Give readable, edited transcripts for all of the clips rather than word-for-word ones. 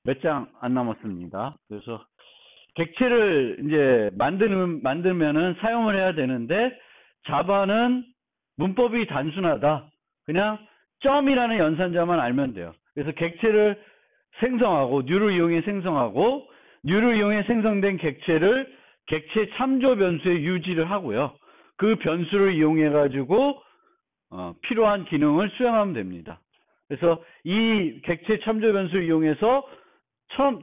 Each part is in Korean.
몇 장 안 남았습니다. 그래서 객체를 이제 만들면은 사용을 해야 되는데 자바는 문법이 단순하다. 그냥 점이라는 연산자만 알면 돼요. 그래서 객체를 생성하고 뉴를 이용해 생성하고 뉴를 이용해 생성된 객체를 객체 참조 변수에 유지를 하고요. 그 변수를 이용해 가지고 필요한 기능을 수행하면 됩니다. 그래서 이 객체 참조 변수를 이용해서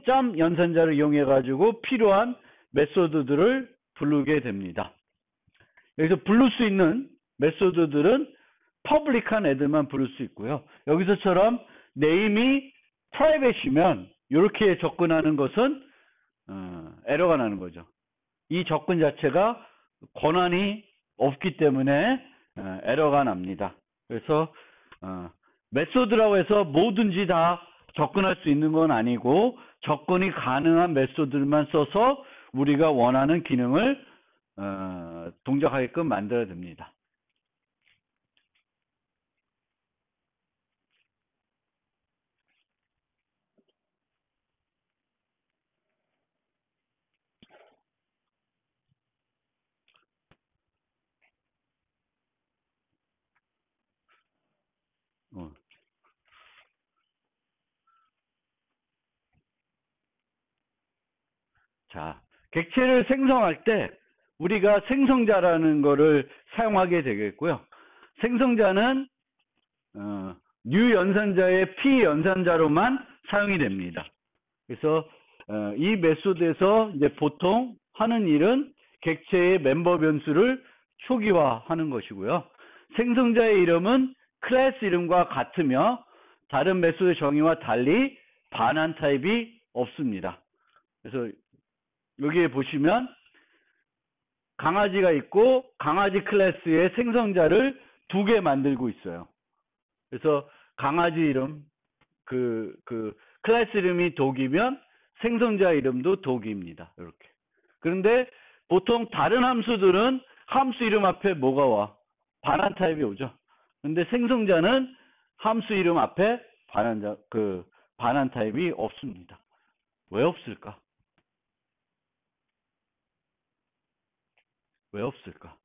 점 연산자를 이용해 가지고 필요한 메소드들을 부르게 됩니다. 여기서 부를 수 있는 메소드들은 퍼블릭한 애들만 부를 수 있고요. 여기서처럼 네임이 프라이빗이면 이렇게 접근하는 것은 에러가 나는 거죠. 이 접근 자체가 권한이 없기 때문에 에러가 납니다. 그래서 메소드라고 해서 뭐든지 다 접근할 수 있는 건 아니고 접근이 가능한 메소드들만 써서 우리가 원하는 기능을 동작하게끔 만들어야 됩니다. 자, 객체를 생성할 때 우리가 생성자라는 거를 사용하게 되겠고요. 생성자는 new 연산자의 p 연산자로만 사용이 됩니다. 그래서 이 메소드에서 이제 보통 하는 일은 객체의 멤버 변수를 초기화하는 것이고요. 생성자의 이름은 클래스 이름과 같으며 다른 메소드 정의와 달리 반환 타입이 없습니다. 그래서 여기에 보시면 강아지가 있고 강아지 클래스의 생성자를 2개 만들고 있어요. 그래서 강아지 이름 클래스 이름이 독이면 생성자 이름도 독입니다. 이렇게. 그런데 보통 다른 함수들은 함수 이름 앞에 뭐가 와? 반환 타입이 오죠. 근데 생성자는 함수 이름 앞에 반환 타입이 없습니다. 왜 없을까? 왜 없을까?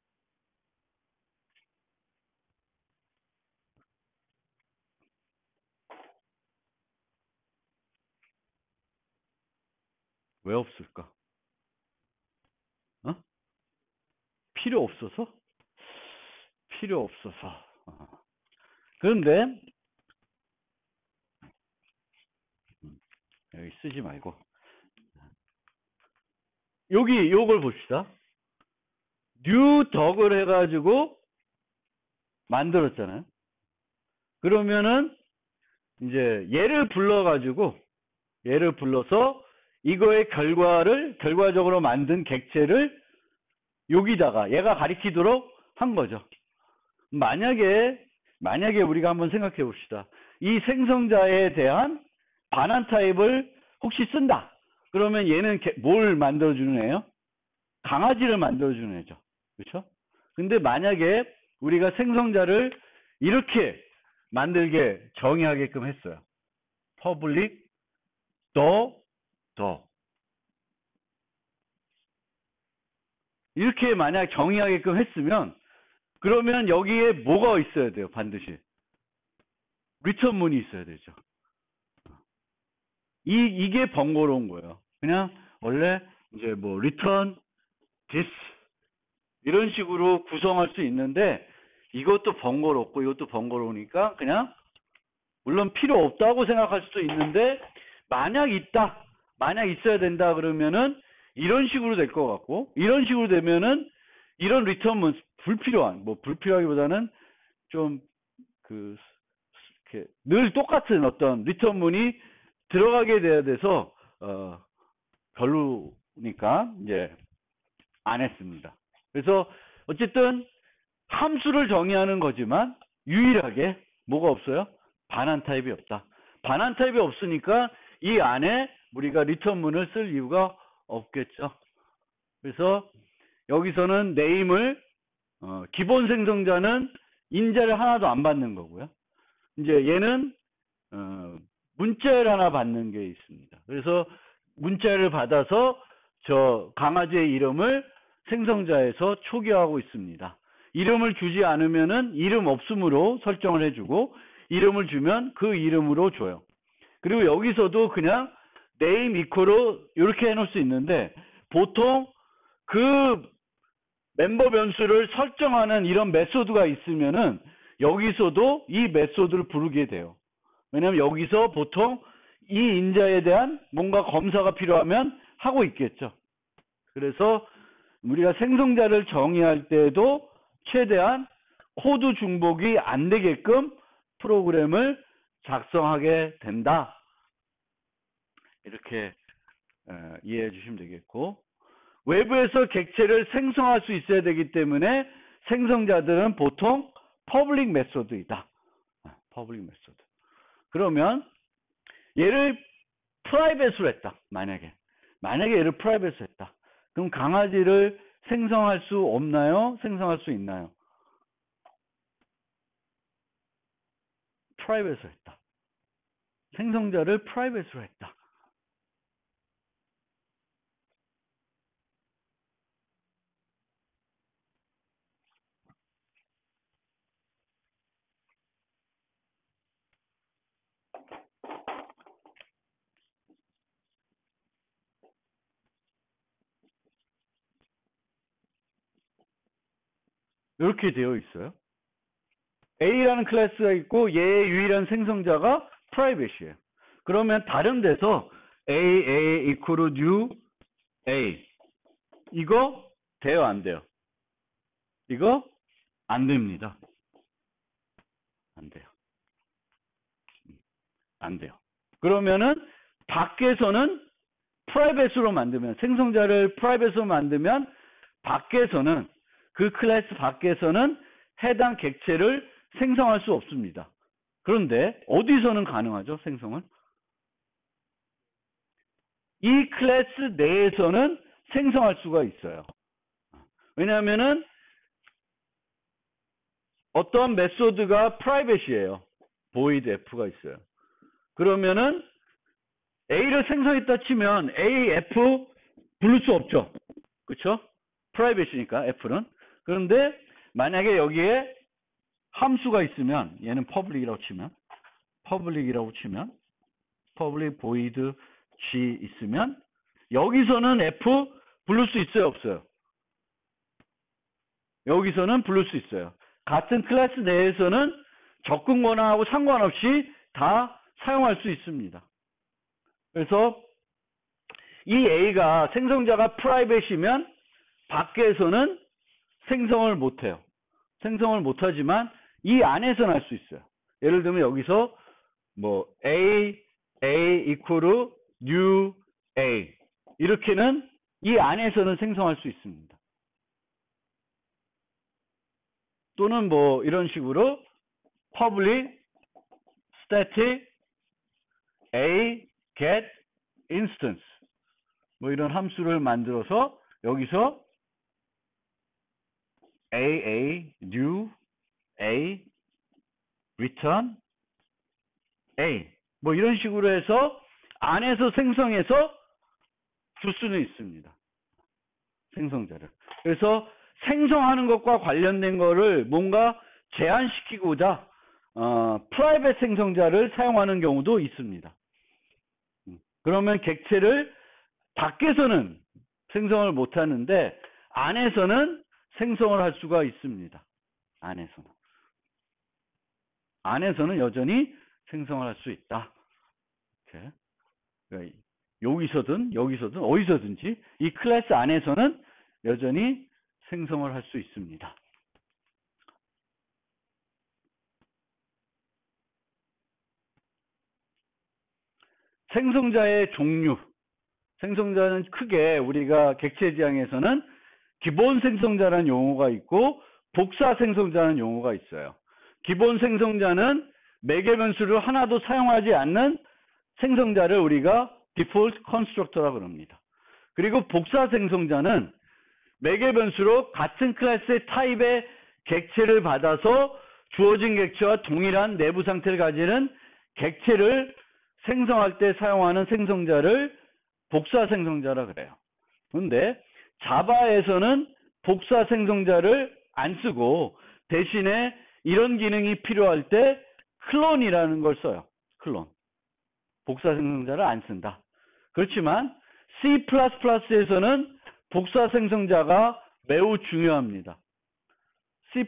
왜 없을까? 필요 없어서? 필요 없어서. 그런데 여기 쓰지 말고 여기 요걸 봅시다. new 덕을 해가지고 만들었잖아요. 그러면은 이제 얘를 불러서 이거의 결과적으로 만든 객체를 여기다가 얘가 가리키도록 한 거죠. 만약에 우리가 한번 생각해 봅시다. 이 생성자에 대한 반환 타입을 혹시 쓴다. 그러면 얘는 뭘 만들어주는 애요? 강아지를 만들어주는 애죠. 그렇죠? 근데 만약에 우리가 생성자를 이렇게 만들게 정의하게끔 했어요. public the 이렇게 만약 정의하게끔 했으면 그러면 여기에 뭐가 있어야 돼요? 반드시 리턴 문이 있어야 되죠. 이게 번거로운 거예요. 그냥 원래 이제 뭐 return this 이런 식으로 구성할 수 있는데 이것도 번거롭고 이것도 번거로우니까 그냥 물론 필요 없다고 생각할 수도 있는데 만약 있어야 된다 그러면은 이런 식으로 될 것 같고 이런 식으로 되면은 이런 리턴문 불필요하기보다는 좀 늘 똑같은 어떤 리턴문이 들어가게 돼야 돼서 별로니까 이제 안 했습니다. 그래서 어쨌든 함수를 정의하는 거지만 유일하게 뭐가 없어요? 반환 타입이 없다. 반환 타입이 없으니까 이 안에 우리가 리턴문을 쓸 이유가 없겠죠. 그래서 여기서는 네임을 기본 생성자는 인자를 하나도 안 받는 거고요. 이제 얘는 문자를 하나 받는 게 있습니다. 그래서 문자를 받아서 저 강아지의 이름을 생성자에서 초기화하고 있습니다. 이름을 주지 않으면은 이름 없음으로 설정을 해주고, 이름을 주면 그 이름으로 줘요. 그리고 여기서도 그냥 name equal로 이렇게 해놓을 수 있는데, 보통 그 멤버 변수를 설정하는 이런 메소드가 있으면은 여기서도 이 메소드를 부르게 돼요. 왜냐면 여기서 보통 이 인자에 대한 뭔가 검사가 필요하면 하고 있겠죠. 그래서 우리가 생성자를 정의할 때도 최대한 코드 중복이 안 되게끔 프로그램을 작성하게 된다. 이렇게 이해해 주시면 되겠고, 외부에서 객체를 생성할 수 있어야 되기 때문에 생성자들은 보통 퍼블릭 메소드이다. 퍼블릭 메소드. 그러면 얘를 프라이빗으로 했다. 만약에 얘를 프라이빗으로 했다. 그럼 강아지를 생성할 수 없나요? 생성할 수 있나요? 프라이빗으로 했다. 생성자를 프라이빗으로 했다. 이렇게 되어 있어요. A라는 클래스가 있고 얘의 유일한 생성자가 프라이빗이에요. 그러면 다른 데서 A equal new A 이거 돼요, 안 돼요? 이거 안 됩니다. 안 돼요. 안 돼요. 그러면은 밖에서는 프라이빗으로 만들면, 생성자를 프라이빗으로 만들면 밖에서는, 그 클래스 밖에서는 해당 객체를 생성할 수 없습니다. 그런데 어디서는 가능하죠, 생성은? 이 클래스 내에서는 생성할 수가 있어요. 왜냐하면은 어떤 메소드가 프라이빗이에요. void f가 있어요. 그러면은 A를 생성했다 치면 A, F 부를 수 없죠. 그쵸? 프라이빗이니까 F는. 그런데 만약에 여기에 함수가 있으면, 얘는 public이라고 치면, public void G 있으면 여기서는 F 부를 수 있어요, 없어요? 여기서는 부를 수 있어요. 같은 클래스 내에서는 접근 권한하고 상관없이 다 사용할 수 있습니다. 그래서 이 A가 생성자가 프라이빗이면 밖에서는 생성을 못해요. 생성을 못하지만 이 안에서는 할 수 있어요. 예를 들면 여기서 뭐 A equal new A 이렇게는 이 안에서는 생성할 수 있습니다. 또는 뭐 이런 식으로 public static A get instance 뭐 이런 함수를 만들어서 여기서 A new A return A 뭐 이런 식으로 해서 안에서 생성해서 줄 수는 있습니다. 생성자를. 그래서 생성하는 것과 관련된 거를 뭔가 제한시키고자 프라이빗 생성자를 사용하는 경우도 있습니다. 그러면 객체를 밖에서는 생성을 못하는데 안에서는 생성을 할 수가 있습니다. 안에서는 여전히 생성을 할 수 있다. 이렇게. 그러니까 여기서든 어디서든지 이 클래스 안에서는 여전히 생성을 할 수 있습니다. 생성자의 종류. 생성자는 크게 우리가 객체 지향에서는 기본 생성자라는 용어가 있고 복사 생성자라는 용어가 있어요. 기본 생성자는 매개 변수를 하나도 사용하지 않는 생성자를 우리가 디폴트 컨스트럭터라고 합니다. 그리고 복사 생성자는 매개 변수로 같은 클래스의 타입의 객체를 받아서 주어진 객체와 동일한 내부 상태를 가지는 객체를 생성할 때 사용하는 생성자를 복사 생성자라 그래요. 그런데 자바에서는 복사 생성자를 안 쓰고 대신에 이런 기능이 필요할 때 클론이라는 걸 써요. 클론. 복사 생성자를 안 쓴다. 그렇지만 C++에서는 복사 생성자가 매우 중요합니다. C++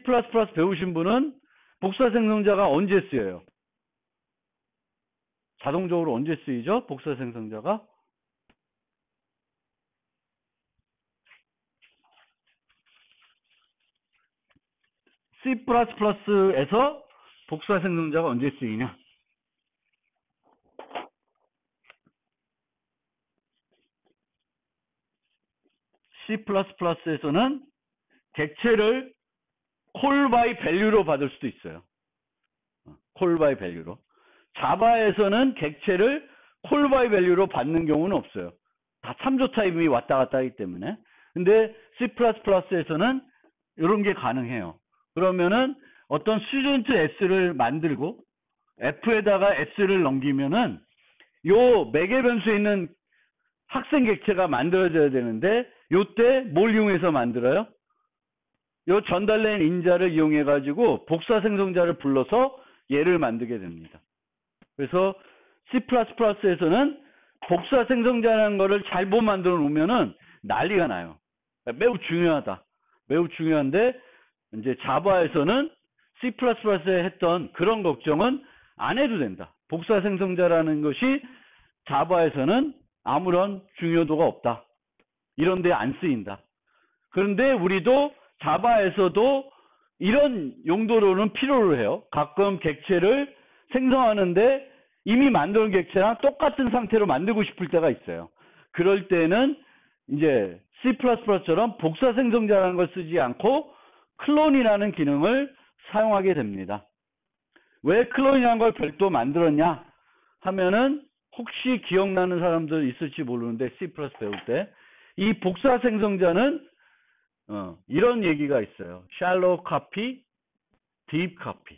배우신 분은 복사 생성자가 언제 쓰여요? 자동적으로 언제 쓰이죠? 복사 생성자가? C++에서 복사 생성자가 언제 쓰이냐? C++에서는 객체를 call by value로 받을 수도 있어요. call by value로. 자바에서는 객체를 call by value로 받는 경우는 없어요. 다 참조 타입이 왔다 갔다 하기 때문에. 근데 C++에서는 이런 게 가능해요. 그러면은 어떤 student s를 만들고 f에다가 s를 넘기면은 요 매개 변수에 있는 학생 객체가 만들어져야 되는데 요때 뭘 이용해서 만들어요? 요 전달된 인자를 이용해 가지고 복사 생성자를 불러서 얘를 만들게 됩니다. 그래서 C++에서는 복사 생성자라는 거를 잘못 만들어 놓으면은 난리가 나요. 매우 중요하다. 매우 중요한데 이제 자바에서는 C++에 했던 그런 걱정은 안 해도 된다. 복사 생성자라는 것이 자바에서는 아무런 중요도가 없다. 이런 데 안 쓰인다. 그런데 우리도 자바에서도 이런 용도로는 필요로 해요. 가끔 객체를 생성하는데 이미 만든 객체랑 똑같은 상태로 만들고 싶을 때가 있어요. 그럴 때는 이제 C++처럼 복사 생성자라는 걸 쓰지 않고 클론이라는 기능을 사용하게 됩니다. 왜 클론이라는 걸 별도 만들었냐 하면은 혹시 기억나는 사람들 있을지 모르는데 C++ 배울 때 이 복사 생성자는 이런 얘기가 있어요. shallow copy, deep copy.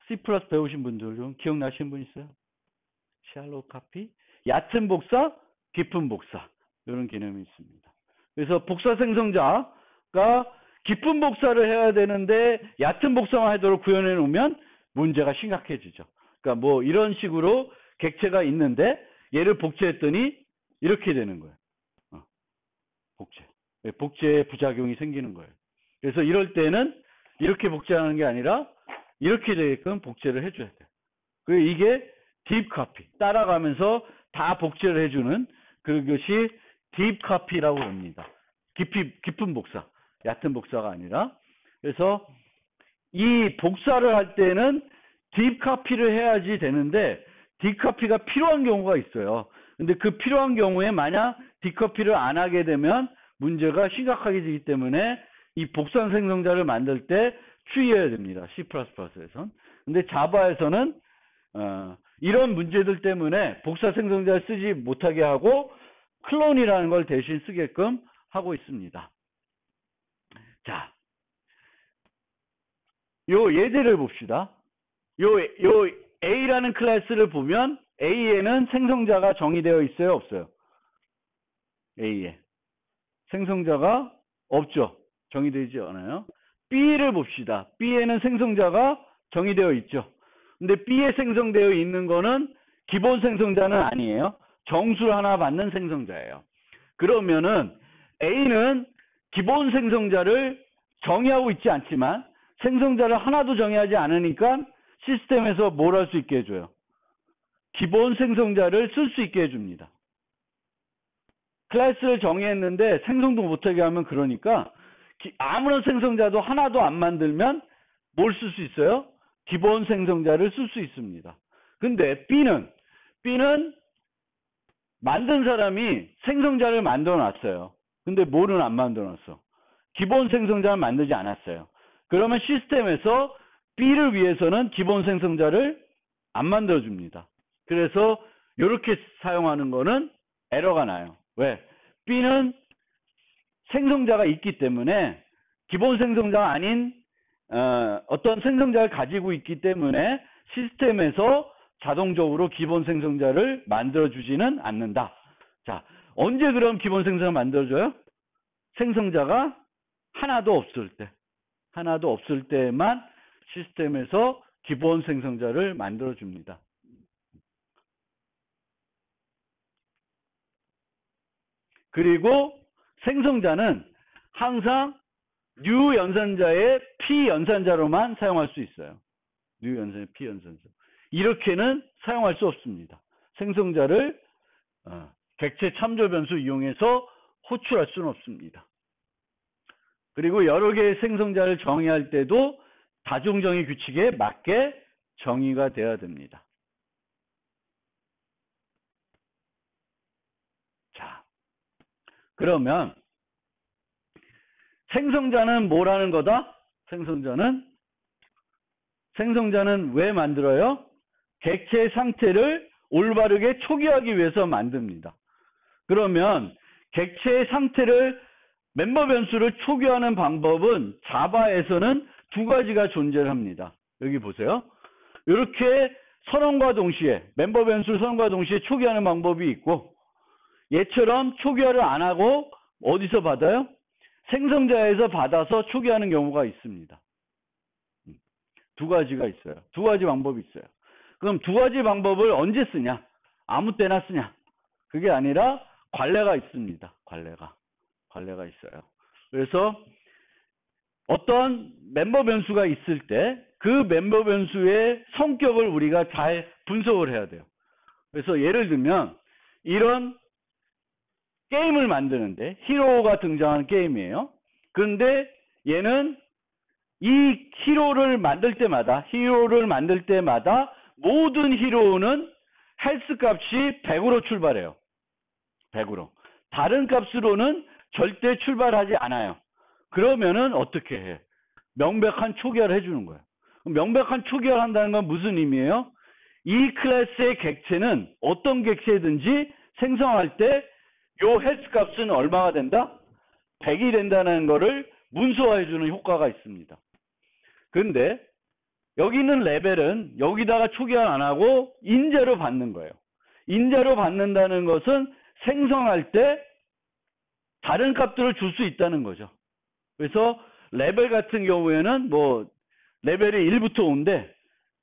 C++ 배우신 분들 좀 기억나시는 분 있어요? shallow copy, 얕은 복사, 깊은 복사 이런 개념이 있습니다. 그래서 복사 생성자가 깊은 복사를 해야 되는데 얕은 복사만 하도록 구현해 놓으면 문제가 심각해지죠. 그러니까 뭐 이런 식으로 객체가 있는데 얘를 복제했더니 이렇게 되는 거예요. 복제의 부작용이 생기는 거예요. 그래서 이럴 때는 이렇게 복제하는 게 아니라 이렇게 되게끔 복제를 해줘야 돼요. 그리고 이게 딥 카피, 따라가면서 다 복제를 해주는 그것이 딥 카피라고 합니다. 깊은 복사, 얕은 복사가 아니라. 그래서 이 복사를 할 때는 딥 카피를 해야지 되는데 딥 카피가 필요한 경우가 있어요. 근데 그 필요한 경우에 만약 딥 카피를 안 하게 되면 문제가 심각하게 되기 때문에 이 복사 생성자를 만들 때 주의해야 됩니다. C++에서는. 근데 자바에서는 이런 문제들 때문에 복사 생성자를 쓰지 못하게 하고 클론이라는 걸 대신 쓰게끔 하고 있습니다. 자, 요 예제를 봅시다. 요 A라는 클래스를 보면 A에는 생성자가 정의되어 있어요, 없어요? A에 생성자가 없죠. 정의되지 않아요. B를 봅시다. B에는 생성자가 정의되어 있죠. 근데 B에 생성되어 있는 거는 기본 생성자는 아니에요. 정수를 하나 받는 생성자예요. 그러면은 A는 기본 생성자를 정의하고 있지 않지만 생성자를 하나도 정의하지 않으니까 시스템에서 뭘 할 수 있게 해줘요? 기본 생성자를 쓸 수 있게 해줍니다. 클래스를 정의했는데 생성도 못하게 하면 그러니까 아무런 생성자도 하나도 안 만들면 뭘 쓸 수 있어요? 기본 생성자를 쓸 수 있습니다. 근데 B는 만든 사람이 생성자를 만들어 놨어요. 근데 뭐는 안 만들어 놨어? 기본 생성자를 만들지 않았어요. 그러면 시스템에서 B를 위해서는 기본 생성자를 안 만들어 줍니다. 그래서 이렇게 사용하는 거는 에러가 나요. 왜? B는 생성자가 있기 때문에 기본 생성자가 아닌 어떤 생성자를 가지고 있기 때문에 시스템에서 자동적으로 기본 생성자를 만들어주지는 않는다. 자, 언제 그럼 기본 생성자 만들어줘요? 생성자가 하나도 없을 때. 하나도 없을 때만 시스템에서 기본 생성자를 만들어줍니다. 그리고 생성자는 항상 뉴 연산자의 P 연산자로만 사용할 수 있어요. 뉴 연산자의 P 연산자. 이렇게는 사용할 수 없습니다. 생성자를 객체 참조 변수 이용해서 호출할 수는 없습니다. 그리고 여러 개의 생성자를 정의할 때도 다중정의 규칙에 맞게 정의가 되어야 됩니다. 자, 그러면 생성자는 뭐라는 거다? 생성자는 왜 만들어요? 객체의 상태를 올바르게 초기화하기 위해서 만듭니다. 그러면 객체의 상태를 멤버 변수를 초기화하는 방법은 자바에서는 두 가지가 존재합니다. 여기 보세요. 이렇게 선언과 동시에 멤버 변수를 선언과 동시에 초기화하는 방법이 있고, 얘처럼 초기화를 안 하고 어디서 받아요? 생성자에서 받아서 초기화하는 경우가 있습니다. 두 가지가 있어요. 두 가지 방법이 있어요. 그럼 두 가지 방법을 언제 쓰냐? 아무 때나 쓰냐? 그게 아니라 관례가 있습니다. 관례가 있어요. 그래서 어떤 멤버 변수가 있을 때 그 멤버 변수의 성격을 우리가 잘 분석을 해야 돼요. 그래서 예를 들면 이런 게임을 만드는데 히로가 등장하는 게임이에요. 그런데 얘는 이 히로를 만들 때마다 모든 히로는 헬스 값이 100으로 출발해요. 100으로. 다른 값으로는 절대 출발하지 않아요. 그러면은 어떻게 해? 명백한 초기화를 해주는 거예요. 명백한 초기화를 한다는 건 무슨 의미예요? 이 클래스의 객체는 어떤 객체든지 생성할 때 요 헬스 값은 얼마가 된다? 100이 된다는 거를 문서화해주는 효과가 있습니다. 그런데 여기 있는 레벨은 여기다가 초기화 안 하고 인자로 받는 거예요. 인자로 받는다는 것은 생성할 때 다른 값들을 줄 수 있다는 거죠. 그래서 레벨 같은 경우에는 뭐 레벨이 1부터 5인데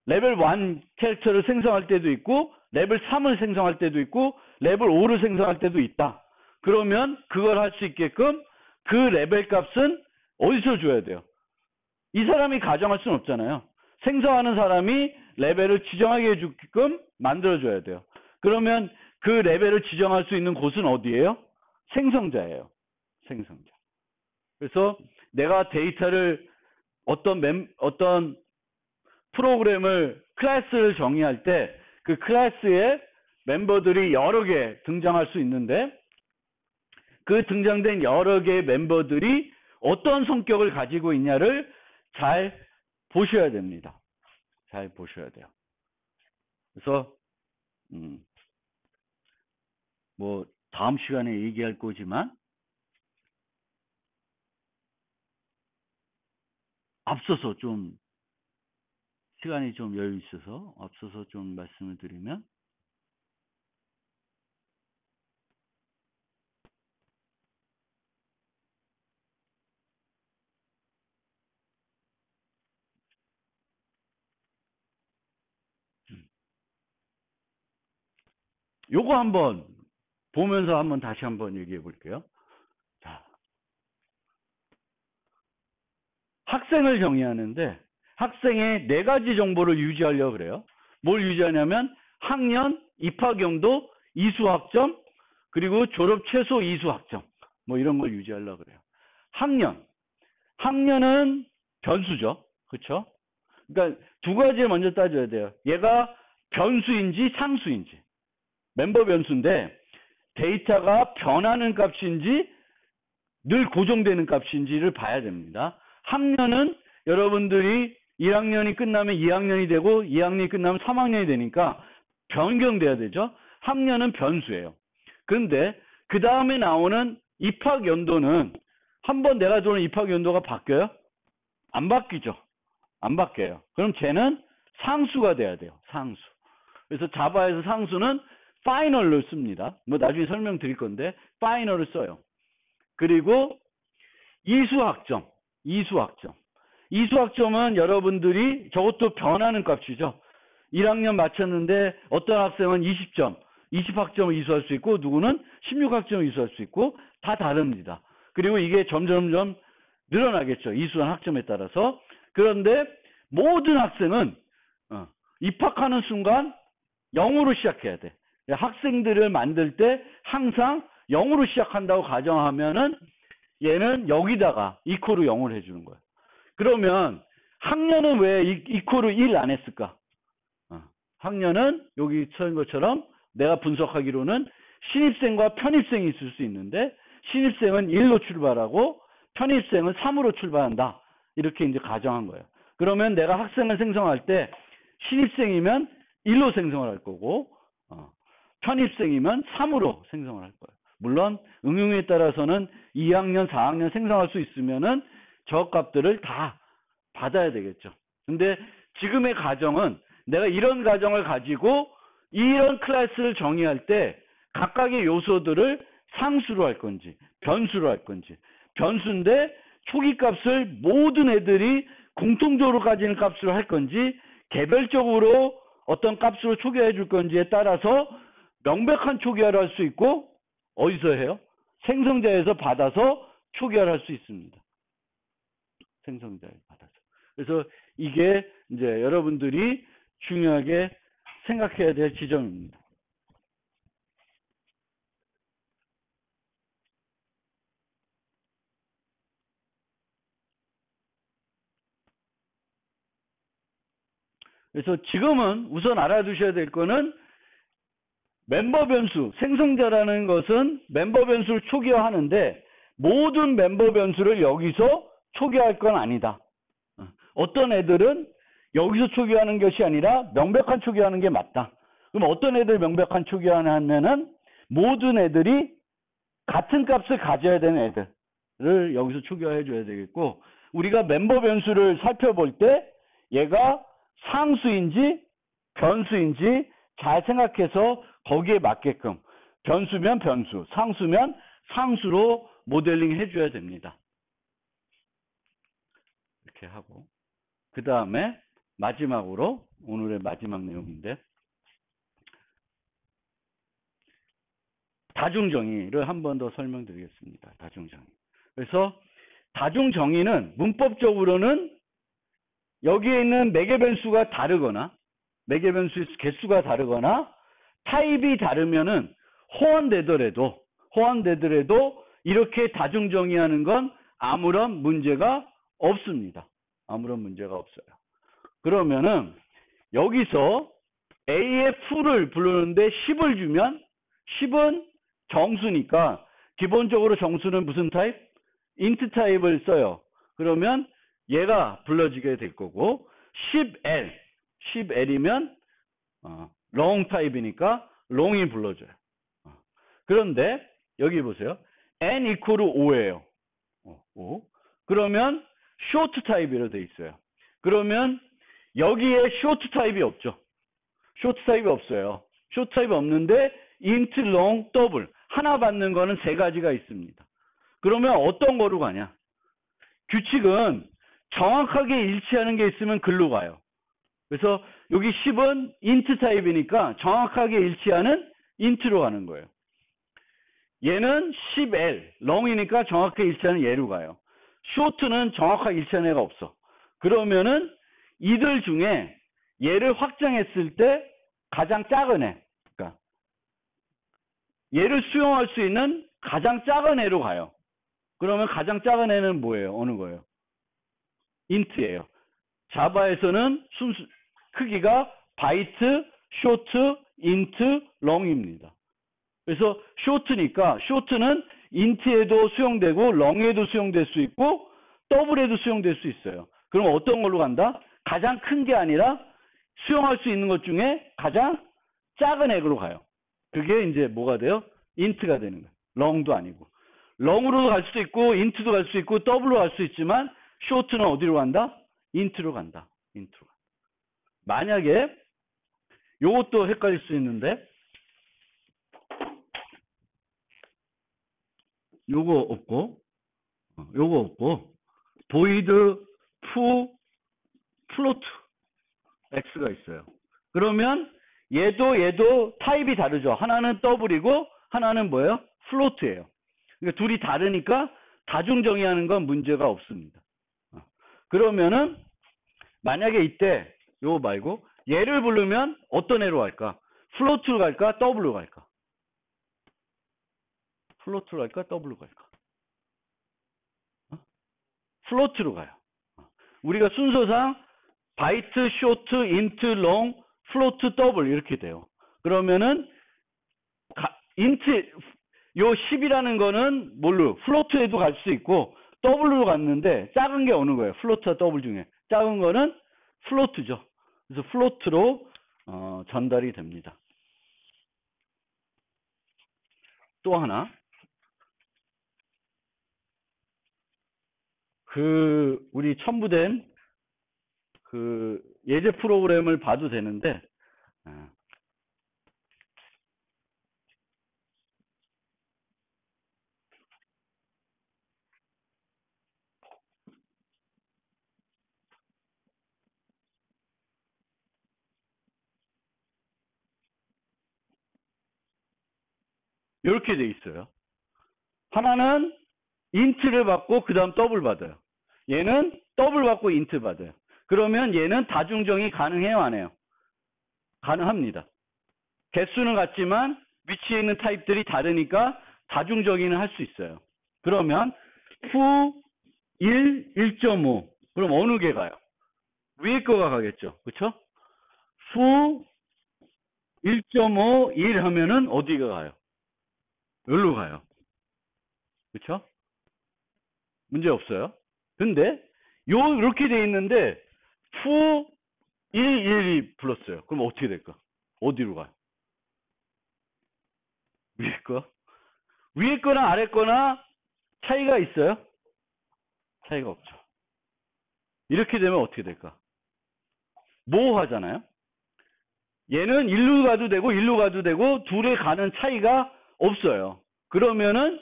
레벨 1 캐릭터를 생성할 때도 있고 레벨 3을 생성할 때도 있고 레벨 5를 생성할 때도 있다. 그러면 그걸 할 수 있게끔 그 레벨 값은 어디서 줘야 돼요? 이 사람이 가정할 수는 없잖아요. 생성하는 사람이 레벨을 지정하게 해주게끔 만들어줘야 돼요. 그러면 그 레벨을 지정할 수 있는 곳은 어디예요? 생성자예요. 생성자. 그래서 내가 데이터를 어떤 프로그램을 클래스를 정의할 때 그 클래스에 멤버들이 여러 개 등장할 수 있는데 그 등장된 여러 개의 멤버들이 어떤 성격을 가지고 있냐를 잘 보셔야 됩니다. 잘 보셔야 돼요. 그래서 뭐 다음 시간에 얘기할 거지만 앞서서 좀 시간이 좀 여유 있어서 앞서서 좀 말씀을 드리면 요거 한번 보면서 한번 다시 한번 얘기해 볼게요. 자, 학생을 정의하는데 학생의 4가지 정보를 유지하려고 그래요. 뭘 유지하냐면 학년, 입학연도, 이수학점, 그리고 졸업 최소 이수학점 뭐 이런 걸 유지하려고 그래요. 학년은 변수죠. 그렇죠? 그러니까 두 가지를 먼저 따져야 돼요. 얘가 변수인지 상수인지. 멤버 변수인데 데이터가 변하는 값인지 늘 고정되는 값인지를 봐야 됩니다. 학년은 여러분들이 1학년이 끝나면 2학년이 되고 2학년이 끝나면 3학년이 되니까 변경돼야 되죠. 학년은 변수예요. 그런데 그 다음에 나오는 입학 연도는 한번 내가 들어오는 입학 연도가 바뀌어요? 안 바뀌죠. 안 바뀌어요. 그럼 쟤는 상수가 돼야 돼요. 상수. 그래서 자바에서 상수는 파이널을 씁니다. 뭐 나중에 설명드릴 건데 파이널을 써요. 그리고 이수학점. 이수학점은 여러분들이 저것도 변하는 값이죠. 1학년 마쳤는데 어떤 학생은 20점, 20학점을 이수할 수 있고 누구는 16학점을 이수할 수 있고 다 다릅니다. 그리고 이게 점점 늘어나겠죠. 이수한 학점에 따라서. 그런데 모든 학생은 입학하는 순간 0으로 시작해야 돼. 학생들을 만들 때 항상 0으로 시작한다고 가정하면은 얘는 여기다가 이코르 0을 해주는 거예요. 그러면 학년은 왜 이코르 1 안 했을까? 학년은 여기 써인 것처럼 내가 분석하기로는 신입생과 편입생이 있을 수 있는데 신입생은 1로 출발하고 편입생은 3으로 출발한다. 이렇게 이제 가정한 거예요. 그러면 내가 학생을 생성할 때 신입생이면 1로 생성을 할 거고 편입생이면 3으로 생성을 할 거예요. 물론 응용에 따라서는 2학년, 4학년 생성할 수 있으면은 저 값들을 다 받아야 되겠죠. 근데 지금의 가정은 내가 이런 가정을 가지고 이런 클래스를 정의할 때 각각의 요소들을 상수로 할 건지 변수로 할 건지 변수인데 초기 값을 모든 애들이 공통적으로 가지는 값으로 할 건지 개별적으로 어떤 값으로 초기화해 줄 건지에 따라서 명백한 초기화를 할 수 있고 어디서 해요? 생성자에서 받아서 초기화를 할 수 있습니다. 생성자에서 받아서. 그래서 이게 이제 여러분들이 중요하게 생각해야 될 지점입니다. 그래서 지금은 우선 알아두셔야 될 거는 멤버 변수, 생성자라는 것은 멤버 변수를 초기화하는데 모든 멤버 변수를 여기서 초기화할 건 아니다. 어떤 애들은 여기서 초기화하는 것이 아니라 명백한 초기화하는 게 맞다. 그럼 어떤 애들 명백한 초기화하냐면은 모든 애들이 같은 값을 가져야 되는 애들을 여기서 초기화해 줘야 되겠고 우리가 멤버 변수를 살펴볼 때 얘가 상수인지 변수인지 잘 생각해서 거기에 맞게끔 변수면 변수, 상수면 상수로 모델링 해줘야 됩니다. 이렇게 하고 그 다음에 마지막으로 오늘의 마지막 내용인데 다중정의를 한 번 더 설명드리겠습니다. 다중정의. 그래서 다중정의는 문법적으로는 여기에 있는 매개 변수가 다르거나 매개 변수의 개수가 다르거나 타입이 다르면은 호환되더라도 이렇게 다중정의하는 건 아무런 문제가 없습니다. 아무런 문제가 없어요. 그러면은 여기서 A의 풀을 부르는데 10을 주면 10은 정수니까 기본적으로 정수는 무슨 타입? int 타입을 써요. 그러면 얘가 불러지게 될 거고 10L이면 long 타입이니까 long이 불러줘요. 그런데 여기 보세요. n equal 5예요. 5. 그러면 short 타입이라 돼 있어요. 그러면 여기에 short 타입이 없죠. short 타입이 없어요. short 타입이 없는데 int, long, double 하나 받는 거는 세 가지가 있습니다. 그러면 어떤 거로 가냐? 규칙은 정확하게 일치하는 게 있으면 글로 가요. 그래서 여기 10은 int 타입이니까 정확하게 일치하는 int로 가는 거예요. 얘는 10L, long이니까 정확하게 일치하는 얘로 가요. short는 정확하게 일치하는 애가 없어. 그러면은 이들 중에 얘를 확장했을 때 가장 작은 애, 그러니까 얘를 수용할 수 있는 가장 작은 애로 가요. 그러면 가장 작은 애는 뭐예요? 어느 거예요? int예요. 자바에서는 순수 크기가 바이트, 쇼트, 인트, 롱입니다. 그래서 쇼트니까 쇼트는 인트에도 수용되고 롱에도 수용될 수 있고 더블에도 수용될 수 있어요. 그럼 어떤 걸로 간다? 가장 큰 게 아니라 수용할 수 있는 것 중에 가장 작은 액으로 가요. 그게 이제 뭐가 돼요? 인트가 되는 거예요. 롱도 아니고. 롱으로 갈 수도 있고 인트도 갈 수 있고 더블로 갈 수 있지만 쇼트는 어디로 간다? 인트로 간다. 인트로. 만약에 요것도 헷갈릴 수 있는데, 요거 없고, 요거 없고, 보이드, 플로트, x가 있어요. 그러면 얘도 타입이 다르죠. 하나는 더블이고, 하나는 뭐예요? 플로트예요. 그러니까 둘이 다르니까 다중 정의하는 건 문제가 없습니다. 그러면은 만약에 이때 요거 말고 얘를 부르면 어떤 애로 갈까? 플로트로 갈까? 더블로 갈까? 플로트로 갈까? 더블로 갈까? 플로트로 가요. 우리가 순서상 바이트, 쇼트, 인트, 롱, 플로트, 더블 이렇게 돼요. 그러면은 인트 요 10이라는 거는 뭘로? 플로트에도 갈 수 있고 더블로 갔는데 작은 게 어느 거예요? 플로트와 더블 중에 작은 거는 플로트죠. 그래서 플로트로 전달이 됩니다. 또 하나, 우리 첨부된 예제 프로그램을 봐도 되는데, 이렇게 돼 있어요. 하나는 인트를 받고 그 다음 더블 받아요. 얘는 더블 받고 인트 받아요. 그러면 얘는 다중정의 가능해요, 안 해요? 가능합니다. 개수는 같지만 위치에 있는 타입들이 다르니까 다중정의는 할 수 있어요. 그러면 후 1, 1.5 그럼 어느 게 가요? 위에 거가 가겠죠. 그렇죠? 후 1.5, 1 하면은 어디가 가요? 여기로 가요. 그렇죠? 문제 없어요. 근데 이렇게 돼 있는데 후 1, 1이 불렀어요. 그럼 어떻게 될까? 어디로 가요? 위에 거? 위에 거나 아래 거나 차이가 있어요? 차이가 없죠. 이렇게 되면 어떻게 될까? 모호하잖아요. 얘는 일로 가도 되고 일로 가도 되고 둘에 가는 차이가 없어요. 그러면은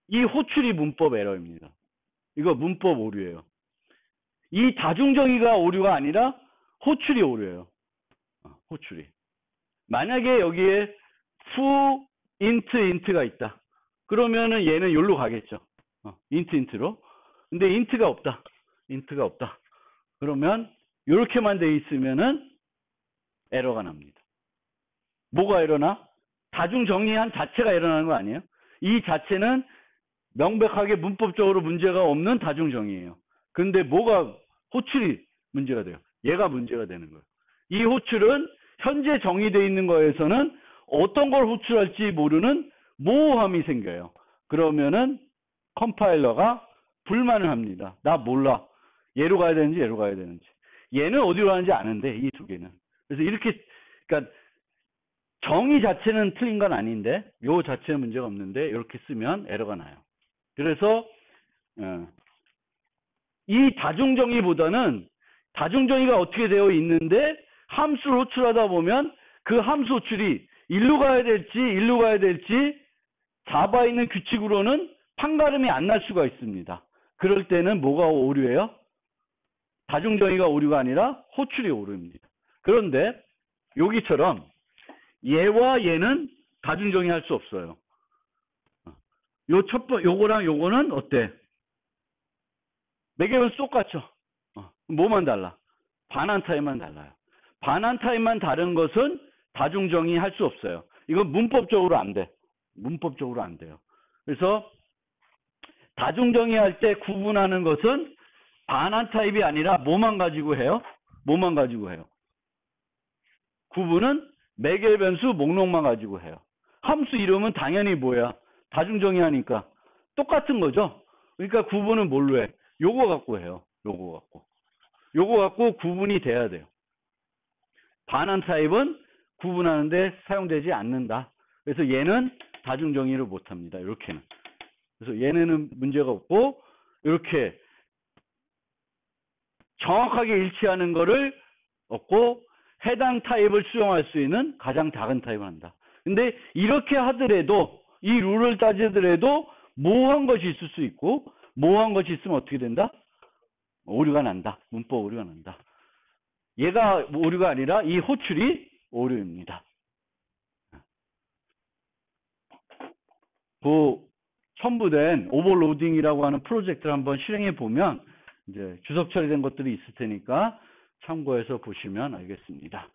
이 호출이 문법 에러입니다. 이거 문법 오류예요. 이 다중정의가 오류가 아니라 호출이 오류예요. 호출이. 만약에 여기에 fu, 인트가 있다. 그러면은 얘는 여기로 가겠죠. 인트로. 근데 인트가 없다. 그러면 이렇게만 돼 있으면은 에러가 납니다. 뭐가 에러나? 다중정의한 자체가 에러나는 거 아니에요? 이 자체는 명백하게 문법적으로 문제가 없는 다중정의예요. 근데 뭐가 호출이 문제가 돼요? 얘가 문제가 되는 거예요. 이 호출은 현재 정의되어 있는 거에서는 어떤 걸 호출할지 모르는 모호함이 생겨요. 그러면은 컴파일러가 불만을 합니다. 나 몰라. 얘로 가야 되는지 얘로 가야 되는지. 얘는 어디로 가는지 아는데 이 두 개는. 그래서 이렇게 그러니까 정의 자체는 틀린 건 아닌데 요 자체는 문제가 없는데 이렇게 쓰면 에러가 나요. 그래서 이 다중정의보다는 다중정의가 어떻게 되어 있는데 함수를 호출하다 보면 그 함수 호출이 일로 가야 될지 자바에 있는 규칙으로는 판가름이 안 날 수가 있습니다. 그럴 때는 뭐가 오류예요? 다중정의가 오류가 아니라 호출이 오류입니다. 그런데 여기처럼 얘와 얘는 다중정의 할 수 없어요. 요거랑 요거는 어때? 매개변수 똑같죠? 뭐만 달라? 반환 타입만 달라요. 반환 타입만 다른 것은 다중정의 할 수 없어요. 이건 문법적으로 안 돼. 문법적으로 안 돼요. 그래서 다중정의 할 때 구분하는 것은 반환 타입이 아니라 뭐만 가지고 해요? 구분은 매개변수 목록만 가지고 해요. 함수 이름은 당연히 뭐야? 다중정의 하니까 똑같은 거죠. 그러니까 구분은 뭘로 해? 요거 갖고 해요. 요거 갖고 구분이 돼야 돼요. 반환 타입은 구분하는데 사용되지 않는다. 그래서 얘는 다중정의를 못합니다. 이렇게는. 그래서 얘네는 문제가 없고 이렇게 정확하게 일치하는 거를 없고 해당 타입을 수용할 수 있는 가장 작은 타입을 한다. 근데 이렇게 하더라도 이 룰을 따지더라도 모호한 것이 있을 수 있고 모호한 것이 있으면 어떻게 된다? 오류가 난다. 문법 오류가 난다. 얘가 오류가 아니라 이 호출이 오류입니다. 그 첨부된 오버로딩이라고 하는 프로젝트를 한번 실행해 보면 이제 주석 처리된 것들이 있을 테니까 참고해서 보시면 알겠습니다.